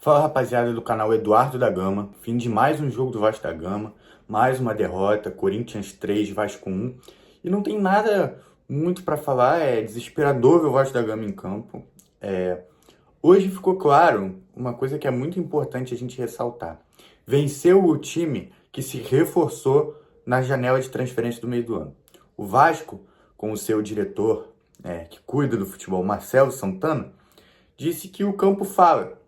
Fala rapaziada do canal Eduardo da Gama, fim de mais um jogo do Vasco da Gama, mais uma derrota, Corinthians 3, Vasco 1, e não tem nada muito para falar, é desesperador ver o Vasco da Gama em campo. Hoje ficou claro uma coisa que é muito importante a gente ressaltar: venceu o time que se reforçou na janela de transferência do meio do ano. O Vasco, com o seu diretor, que cuida do futebol, Marcelo Santana, disse que o campo fala.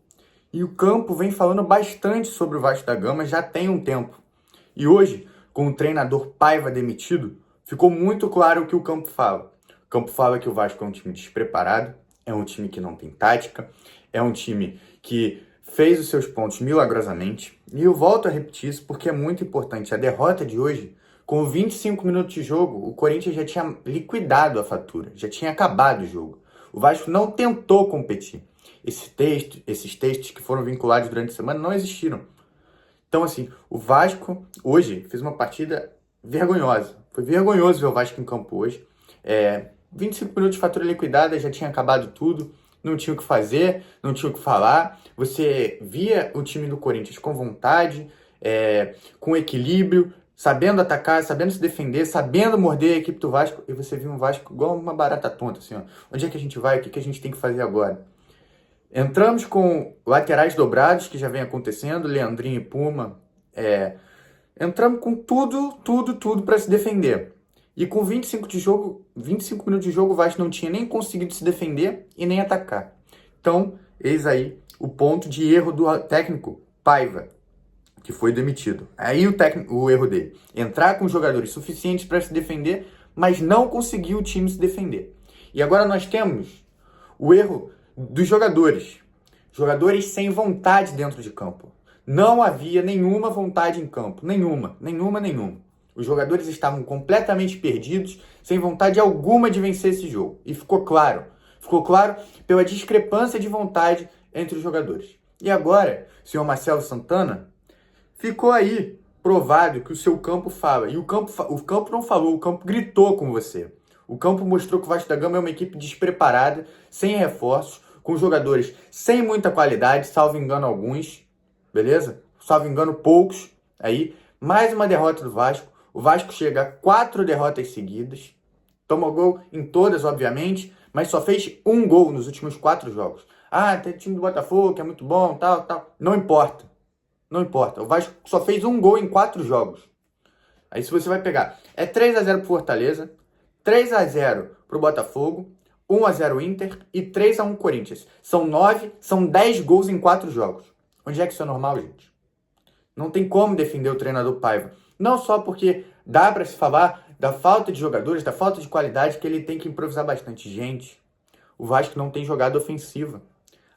E o campo vem falando bastante sobre o Vasco da Gama já tem um tempo. E hoje, com o treinador Paiva demitido, ficou muito claro o que o campo fala. O campo fala que o Vasco é um time despreparado, é um time que não tem tática, é um time que fez os seus pontos milagrosamente. E eu volto a repetir isso porque é muito importante. A derrota de hoje, com 25 minutos de jogo, o Corinthians já tinha liquidado a fatura, já tinha acabado o jogo. O Vasco não tentou competir. Esses textos que foram vinculados durante a semana não existiram. Então, assim, o Vasco hoje fez uma partida vergonhosa. Foi vergonhoso ver o Vasco em campo hoje. 25 minutos de fatura liquidada, já tinha acabado tudo. Não tinha o que fazer, não tinha o que falar. Você via o time do Corinthians com vontade, com equilíbrio, sabendo atacar, sabendo se defender, sabendo morder a equipe do Vasco. E você viu um Vasco igual uma barata tonta, assim, ó. Onde é que a gente vai? O que a gente tem que fazer agora? Entramos com laterais dobrados, que já vem acontecendo, Leandrinho e Puma. Entramos com tudo para se defender. E com 25 minutos de jogo, o Vasco não tinha nem conseguido se defender e nem atacar. Então, eis aí o ponto de erro do técnico Paiva, que foi demitido. Aí o erro dele: entrar com jogadores suficientes para se defender, mas não conseguiu o time se defender. E agora nós temos o erro dos jogadores. Jogadores sem vontade dentro de campo. Não havia nenhuma vontade em campo. Nenhuma. Os jogadores estavam completamente perdidos, sem vontade alguma de vencer esse jogo. E ficou claro. Ficou claro pela discrepância de vontade entre os jogadores. E agora, o senhor Marcelo Santana, ficou aí provado que o seu campo fala. E o campo não falou, o campo gritou com você. O campo mostrou que o Vasco da Gama é uma equipe despreparada, sem reforços, com jogadores sem muita qualidade, salvo engano alguns, beleza? Salvo engano poucos. Aí, mais uma derrota do Vasco. O Vasco chega a 4 derrotas seguidas. Tomou gol em todas, obviamente, mas só fez um gol nos últimos 4 jogos. Tem o time do Botafogo, que é muito bom, tal. Não importa. O Vasco só fez um gol em 4 jogos. Aí se você vai pegar, 3-0 pro Fortaleza, 3-0 pro Botafogo, 1-0 Inter e 3-1 Corinthians. São 10 gols em 4 jogos. Onde é que isso é normal, gente? Não tem como defender o treinador Paiva. Não só porque dá para se falar da falta de jogadores, da falta de qualidade, que ele tem que improvisar bastante. Gente, o Vasco não tem jogada ofensiva.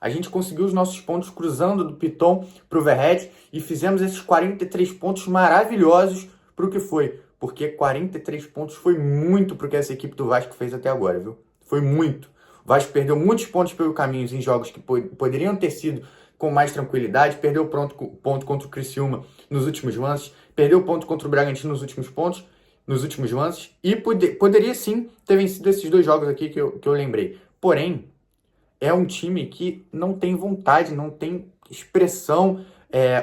A gente conseguiu os nossos pontos cruzando do Piton pro Verratti e fizemos esses 43 pontos maravilhosos pro que foi. Porque 43 pontos foi muito pro que essa equipe do Vasco fez até agora, viu? Foi muito. O Vasco perdeu muitos pontos pelo caminho em jogos que poderiam ter sido com mais tranquilidade. Perdeu ponto contra o Criciúma nos últimos lances. Perdeu ponto contra o Bragantino nos últimos lances. E poderia sim ter vencido esses 2 jogos aqui que eu lembrei. Porém, é um time que não tem vontade, não tem expressão.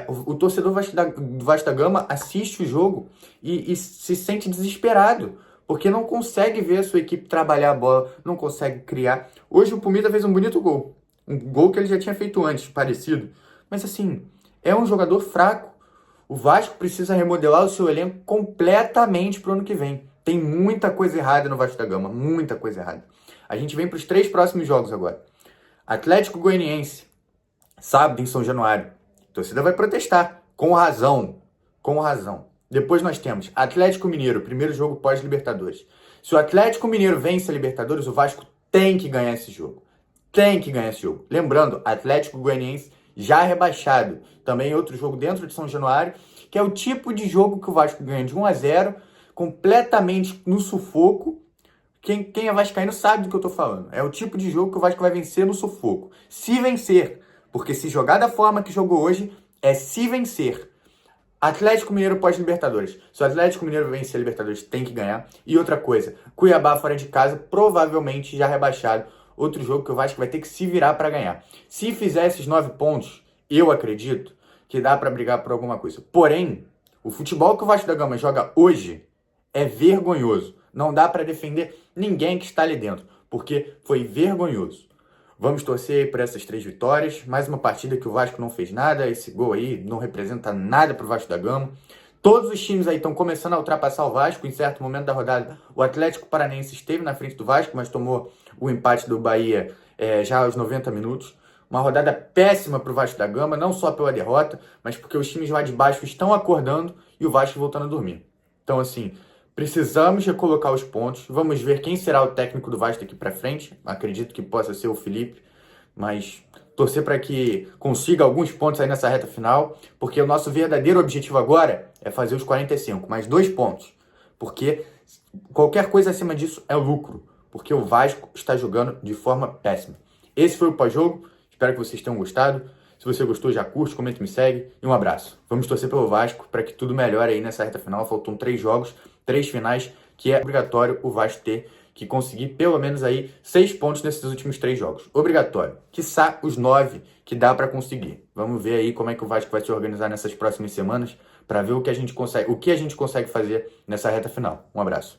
O torcedor do Vasco da Gama assiste o jogo e se sente desesperado, porque não consegue ver a sua equipe trabalhar a bola, não consegue criar. Hoje o Pumita fez um bonito gol. Um gol que ele já tinha feito antes, parecido. Mas assim, é um jogador fraco. O Vasco precisa remodelar o seu elenco completamente para o ano que vem. Tem muita coisa errada no Vasco da Gama, muita coisa errada. A gente vem para os 3 próximos jogos agora. Atlético Goianiense, sábado em São Januário. A torcida vai protestar, com razão. Depois nós temos Atlético Mineiro, primeiro jogo pós-Libertadores. Se o Atlético Mineiro vence a Libertadores, o Vasco tem que ganhar esse jogo. Lembrando, Atlético Goianiense já rebaixado. Também outro jogo dentro de São Januário, que é o tipo de jogo que o Vasco ganha de 1-0, completamente no sufoco. Quem é vascaíno sabe do que eu tô falando. É o tipo de jogo que o Vasco vai vencer no sufoco. Se vencer. Porque se jogar da forma que jogou hoje, é se vencer. Atlético Mineiro pós-Libertadores. Se o Atlético Mineiro vencer a Libertadores, tem que ganhar. E outra coisa, Cuiabá fora de casa, provavelmente já rebaixado. Outro jogo que o Vasco vai ter que se virar para ganhar. Se fizer esses 9 pontos, eu acredito que dá para brigar por alguma coisa. Porém, o futebol que o Vasco da Gama joga hoje é vergonhoso. Não dá para defender ninguém que está ali dentro, porque foi vergonhoso. Vamos torcer por essas 3 vitórias. Mais uma partida que o Vasco não fez nada. Esse gol aí não representa nada para o Vasco da Gama. Todos os times aí estão começando a ultrapassar o Vasco. Em certo momento da rodada, o Atlético Paranaense esteve na frente do Vasco, mas tomou o empate do Bahia já aos 90 minutos. Uma rodada péssima para o Vasco da Gama, não só pela derrota, mas porque os times lá de baixo estão acordando e o Vasco voltando a dormir. Então, assim, precisamos recolocar os pontos. Vamos ver quem será o técnico do Vasco daqui para frente. Acredito que possa ser o Felipe, mas torcer para que consiga alguns pontos aí nessa reta final, porque o nosso verdadeiro objetivo agora é fazer os 45, mais 2 pontos, porque qualquer coisa acima disso é lucro, porque o Vasco está jogando de forma péssima. Esse foi o pós-jogo, espero que vocês tenham gostado. Se você gostou, já curte, comenta, me segue e um abraço. Vamos torcer pelo Vasco para que tudo melhore aí nessa reta final. Faltam 3 jogos, 3 finais, que é obrigatório o Vasco ter que conseguir pelo menos aí 6 pontos nesses últimos 3 jogos. Obrigatório. Quiçá os 9 que dá para conseguir. Vamos ver aí como é que o Vasco vai se organizar nessas próximas semanas para ver o que a gente consegue fazer nessa reta final. Um abraço.